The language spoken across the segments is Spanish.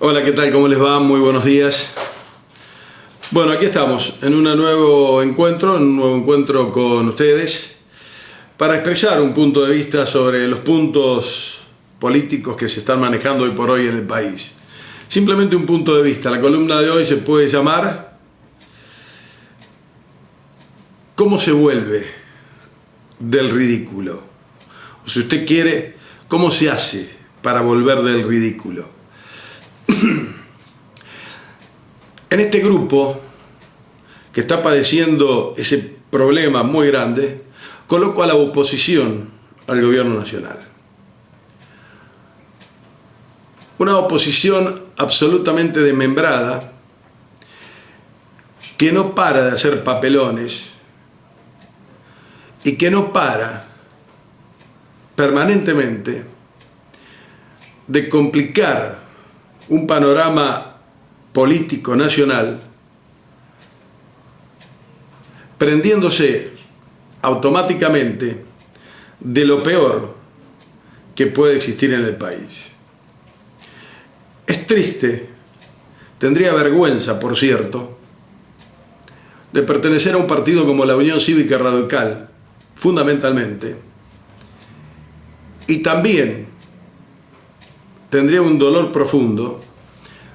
Hola, ¿qué tal? ¿Cómo les va? Muy buenos días. Bueno, aquí estamos en un nuevo encuentro con ustedes para expresar un punto de vista sobre los puntos políticos que se están manejando hoy por hoy en el país. Simplemente un punto de vista. La columna de hoy se puede llamar ¿Cómo se vuelve del ridículo? O si usted quiere, ¿cómo se hace para volver del ridículo? En este grupo que está padeciendo ese problema muy grande, coloco a la oposición al gobierno nacional. Una oposición absolutamente desmembrada, que no para de hacer papelones y que no para permanentemente de complicar un panorama político nacional, prendiéndose automáticamente de lo peor que puede existir en el país. Es triste, tendría vergüenza, por cierto, de pertenecer a un partido como la Unión Cívica Radical, fundamentalmente, y también tendría un dolor profundo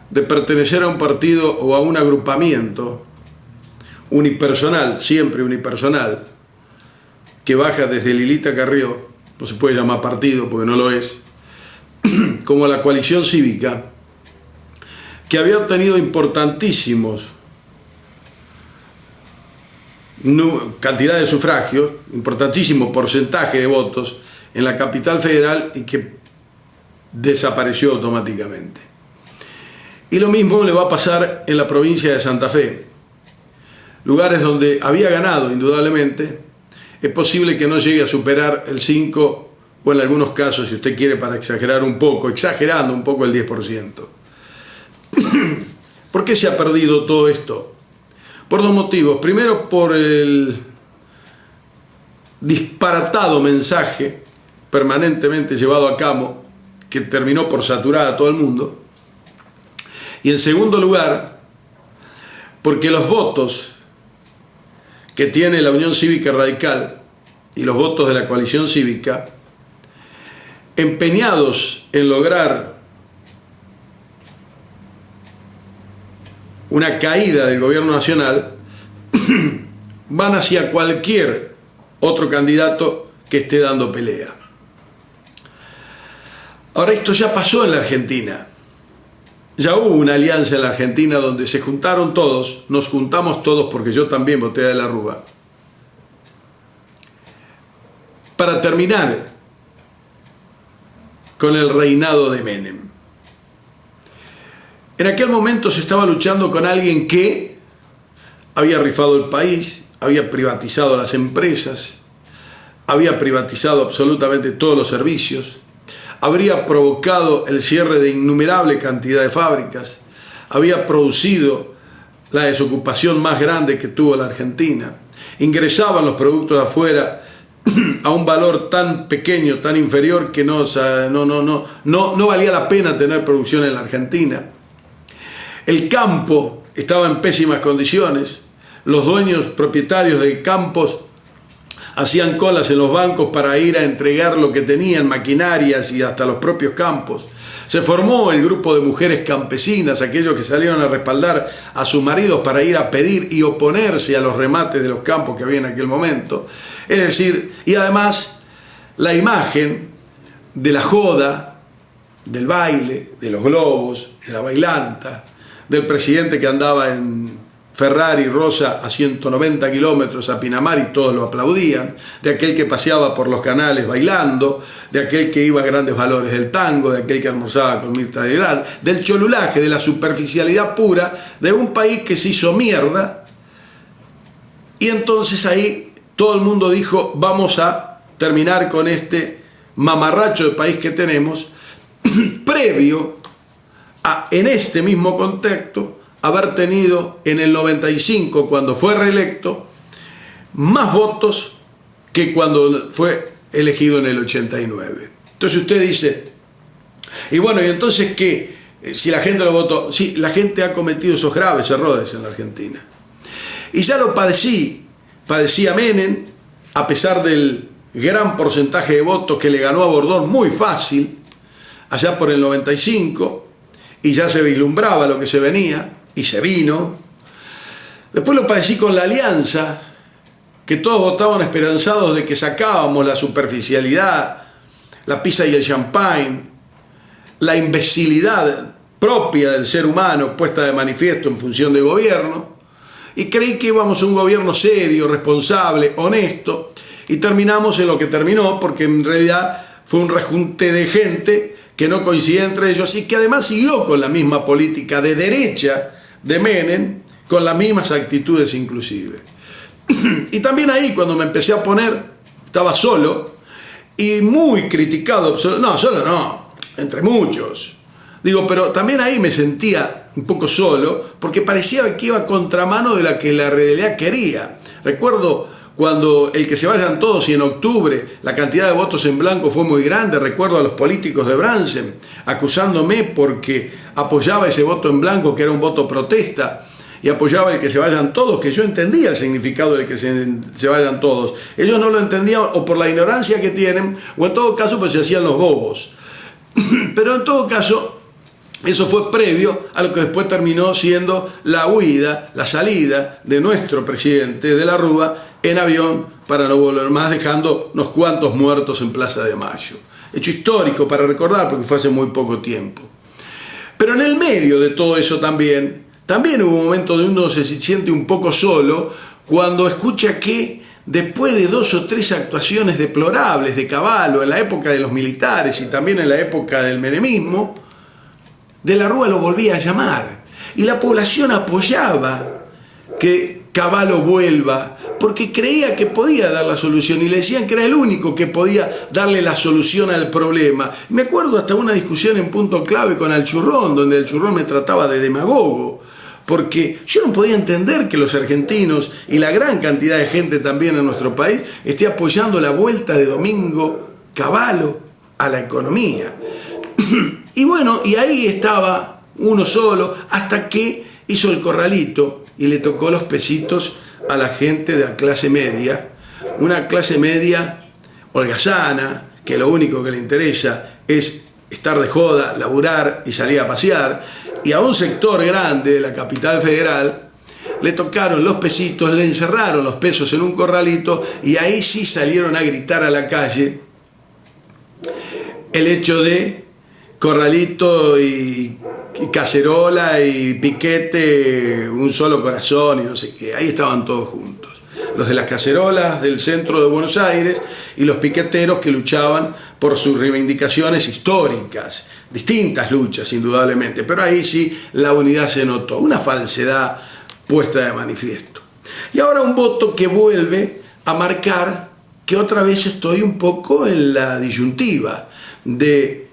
de pertenecer a un partido o a un agrupamiento unipersonal, siempre unipersonal, que baja desde Lilita Carrió, no se puede llamar partido porque no lo es, como la coalición cívica, que había obtenido importantísimos cantidad de sufragios, importantísimo porcentaje de votos en la capital federal y que desapareció automáticamente. Y lo mismo le va a pasar en la provincia de Santa Fe, lugares donde había ganado indudablemente. Es posible que no llegue a superar el 5 o en algunos casos, si usted quiere, para exagerar un poco, exagerando un poco el 10%. ¿Por qué se ha perdido todo esto? Por dos motivos. Primero, por el disparatado mensaje permanentemente llevado a cabo que terminó por saturar a todo el mundo. Y en segundo lugar, porque los votos que tiene la Unión Cívica Radical y los votos de la coalición cívica, empeñados en lograr una caída del gobierno nacional, van hacia cualquier otro candidato que esté dando pelea. Ahora, esto ya pasó en la Argentina. Ya hubo una alianza en la Argentina donde se juntaron todos, nos juntamos todos porque yo también voté a De la Rúa, para terminar con el reinado de Menem. En aquel momento se estaba luchando con alguien que había rifado el país, había privatizado las empresas, había privatizado absolutamente todos los servicios, habría provocado el cierre de innumerable cantidad de fábricas, había producido la desocupación más grande que tuvo la Argentina, ingresaban los productos de afuera a un valor tan pequeño, tan inferior, que no valía la pena tener producción en la Argentina. El campo estaba en pésimas condiciones, los dueños propietarios de campos hacían colas en los bancos para ir a entregar lo que tenían, maquinarias y hasta los propios campos. Se formó el grupo de mujeres campesinas, aquellos que salieron a respaldar a sus maridos para ir a pedir y oponerse a los remates de los campos que había en aquel momento. Es decir, y además la imagen de la joda, del baile, de los globos, de la bailanta, del presidente que andaba en Ferrari rosa a 190 kilómetros a Pinamar y todos lo aplaudían, de aquel que paseaba por los canales bailando, de aquel que iba a grandes valores del tango, de aquel que almorzaba con Mirta Legrand, del cholulaje, de la superficialidad pura de un país que se hizo mierda. Y entonces ahí todo el mundo dijo, vamos a terminar con este mamarracho de país que tenemos, previo a, en este mismo contexto, haber tenido en el 95, cuando fue reelecto, más votos que cuando fue elegido en el 89. Entonces usted dice, y bueno, ¿y entonces qué? si la gente lo votó. Sí, la gente ha cometido esos graves errores en la Argentina. Y ya lo padecía Menem, a pesar del gran porcentaje de votos que le ganó a Bordón muy fácil, allá por el 95, y ya se vislumbraba lo que se venía, y se vino. Después lo padecí con la Alianza, que todos votaban esperanzados de que sacábamos la superficialidad, la pizza y el champagne, la imbecilidad propia del ser humano puesta de manifiesto en función de gobierno, y creí que íbamos a un gobierno serio, responsable, honesto, y terminamos en lo que terminó, porque en realidad fue un rejunte de gente que no coincidía entre ellos y que además siguió con la misma política de derecha de Menem, con las mismas actitudes inclusive. Y también ahí, cuando me empecé a poner, estaba solo y muy criticado, no, solo no, entre muchos. Digo, pero también ahí me sentía un poco solo, porque parecía que iba a contramano de la que la realidad quería. Recuerdo cuando el que se vayan todos, y en octubre la cantidad de votos en blanco fue muy grande. Recuerdo a los políticos de Bransen acusándome porque apoyaba ese voto en blanco, que era un voto protesta, y apoyaba el que se vayan todos, que yo entendía el significado del que se vayan todos. Ellos no lo entendían, o por la ignorancia que tienen, o en todo caso pues se hacían los bobos. Pero en todo caso, eso fue previo a lo que después terminó siendo la huida, la salida de nuestro presidente de la Rúa en avión para no volver más, dejando unos cuantos muertos en Plaza de Mayo. Hecho histórico para recordar, porque fue hace muy poco tiempo. Pero en el medio de todo eso también hubo un momento donde uno se siente un poco solo, cuando escucha que después de 2 o 3 actuaciones deplorables de Cavallo en la época de los militares y también en la época del menemismo, de la Rúa lo volvía a llamar, y la población apoyaba que Cavallo vuelva, porque creía que podía dar la solución, y le decían que era el único que podía darle la solución al problema. Me acuerdo hasta una discusión en punto clave con Alchurrón, donde Alchurrón me trataba de demagogo, porque yo no podía entender que los argentinos y la gran cantidad de gente también en nuestro país esté apoyando la vuelta de Domingo Cavallo a la economía. Y bueno, y ahí estaba uno solo, hasta que hizo el corralito y le tocó los pesitos a la gente de la clase media, una clase media holgazana, que lo único que le interesa es estar de joda, laburar y salir a pasear, y a un sector grande de la capital federal le tocaron los pesitos, le encerraron los pesos en un corralito, y ahí sí salieron a gritar a la calle el hecho de corralito y cacerola y piquete, un solo corazón y no sé qué. Ahí estaban todos juntos, los de las cacerolas del centro de Buenos Aires y los piqueteros que luchaban por sus reivindicaciones históricas, distintas luchas indudablemente, pero ahí sí la unidad se notó, una falsedad puesta de manifiesto. Y ahora un voto que vuelve a marcar que otra vez estoy un poco en la disyuntiva de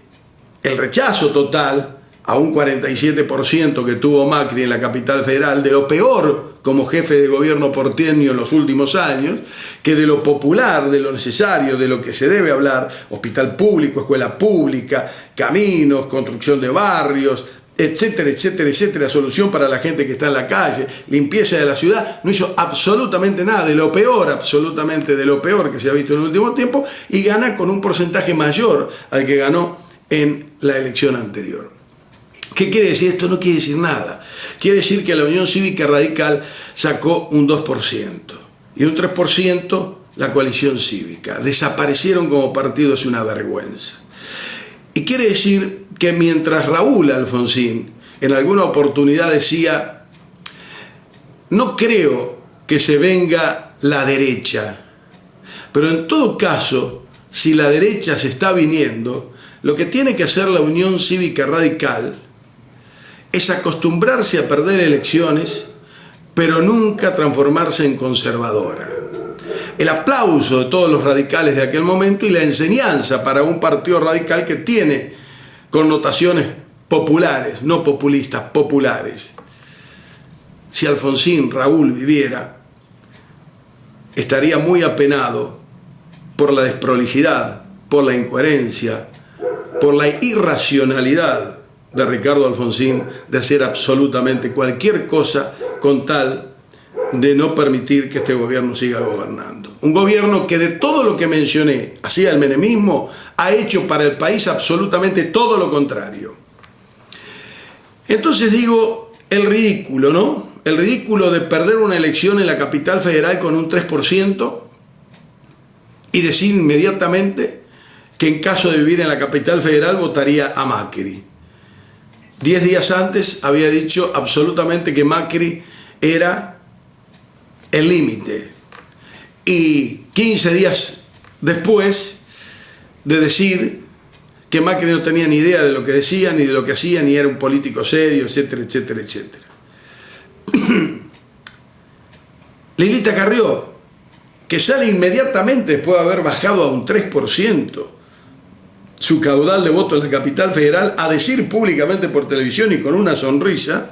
el rechazo total a un 47% que tuvo Macri en la capital federal, de lo peor como jefe de gobierno porteño en los últimos años, que de lo popular, de lo necesario, de lo que se debe hablar: hospital público, escuela pública, caminos, construcción de barrios, etcétera, etcétera, etcétera, solución para la gente que está en la calle, limpieza de la ciudad. No hizo absolutamente nada, de lo peor, absolutamente de lo peor que se ha visto en el último tiempo, y gana con un porcentaje mayor al que ganó en la elección anterior. ¿Qué quiere decir esto? No quiere decir nada. Quiere decir que la Unión Cívica Radical sacó un 2% y un 3% la coalición cívica. Desaparecieron como partido, es una vergüenza. Y quiere decir que mientras Raúl Alfonsín en alguna oportunidad decía: no creo que se venga la derecha, pero en todo caso, si la derecha se está viniendo, lo que tiene que hacer la Unión Cívica Radical es acostumbrarse a perder elecciones, pero nunca transformarse en conservadora. El aplauso de todos los radicales de aquel momento y la enseñanza para un partido radical que tiene connotaciones populares, no populistas, populares. Si Alfonsín, Raúl viviera, estaría muy apenado por la desprolijidad, por la incoherencia, por la irracionalidad de Ricardo Alfonsín de hacer absolutamente cualquier cosa con tal de no permitir que este gobierno siga gobernando. Un gobierno que de todo lo que mencioné hacía el menemismo, ha hecho para el país absolutamente todo lo contrario. Entonces digo, el ridículo, ¿no? El ridículo de perder una elección en la capital federal con un 3% y decir inmediatamente que en caso de vivir en la capital federal votaría a Macri. 10 días antes había dicho absolutamente que Macri era el límite. Y 15 días después de decir que Macri no tenía ni idea de lo que decía, ni de lo que hacía, ni era un político serio, etcétera, etcétera, etcétera. Lilita Carrió, que sale inmediatamente después de haber bajado a un 3% su caudal de voto en la capital federal, a decir públicamente por televisión y con una sonrisa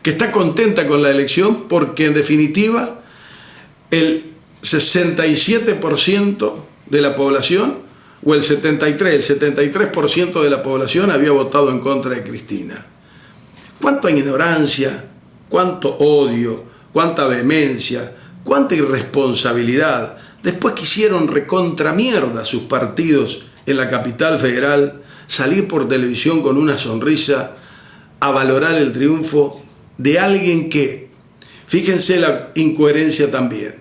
que está contenta con la elección porque en definitiva el 67% de la población, o el 73% de la población había votado en contra de Cristina. Cuánta ignorancia, cuánto odio, cuánta vehemencia, cuánta irresponsabilidad. Después quisieron recontra mierda sus partidos en la capital federal, salir por televisión con una sonrisa a valorar el triunfo de alguien que, fíjense la incoherencia también,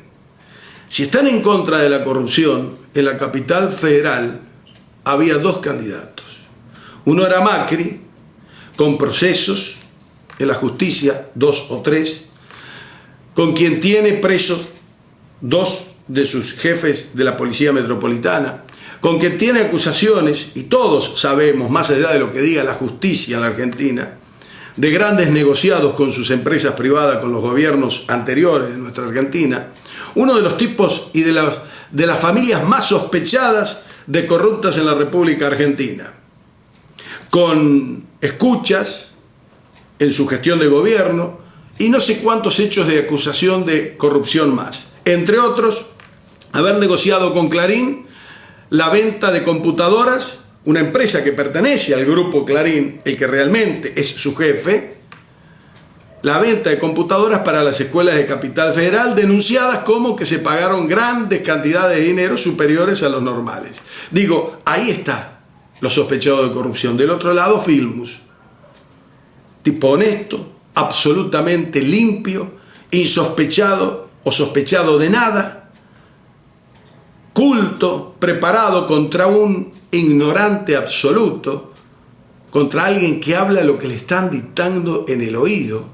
si están en contra de la corrupción, en la capital federal había 2 candidatos. Uno era Macri, con procesos en la justicia, 2 o 3, con quien tiene presos 2 de sus jefes de la Policía Metropolitana, con quien tiene acusaciones, y todos sabemos, más allá de lo que diga la justicia en la Argentina, de grandes negociados con sus empresas privadas, con los gobiernos anteriores de nuestra Argentina, uno de los tipos y de las familias más sospechadas de corruptas en la República Argentina, con escuchas en su gestión de gobierno y no sé cuántos hechos de acusación de corrupción más. Entre otros, haber negociado con Clarín la venta de computadoras, una empresa que pertenece al grupo Clarín, el que realmente es su jefe, la venta de computadoras para las escuelas de Capital Federal, denunciadas como que se pagaron grandes cantidades de dinero superiores a los normales. Digo, ahí está los sospechados de corrupción. Del otro lado, Filmus, tipo honesto, absolutamente limpio, insospechado o sospechado de nada, culto, preparado contra un ignorante absoluto, contra alguien que habla lo que le están dictando en el oído.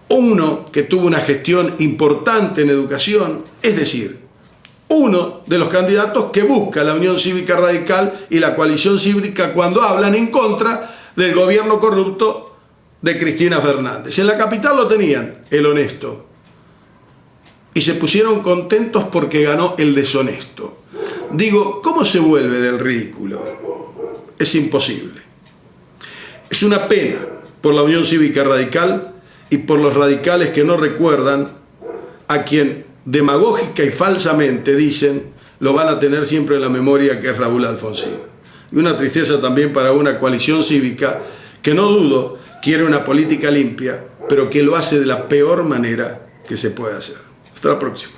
Uno que tuvo una gestión importante en educación, es decir, uno de los candidatos que busca la Unión Cívica Radical y la coalición cívica cuando hablan en contra del gobierno corrupto de Cristina Fernández. En la capital lo tenían, el honesto, y se pusieron contentos porque ganó el deshonesto. Digo, ¿cómo se vuelve del ridículo? Es imposible. Es una pena por la Unión Cívica Radical y por los radicales que no recuerdan a quien demagógica y falsamente dicen lo van a tener siempre en la memoria, que es Raúl Alfonsín. Y una tristeza también para una coalición cívica que no dudo quiere una política limpia, pero que lo hace de la peor manera que se puede hacer. Hasta la próxima.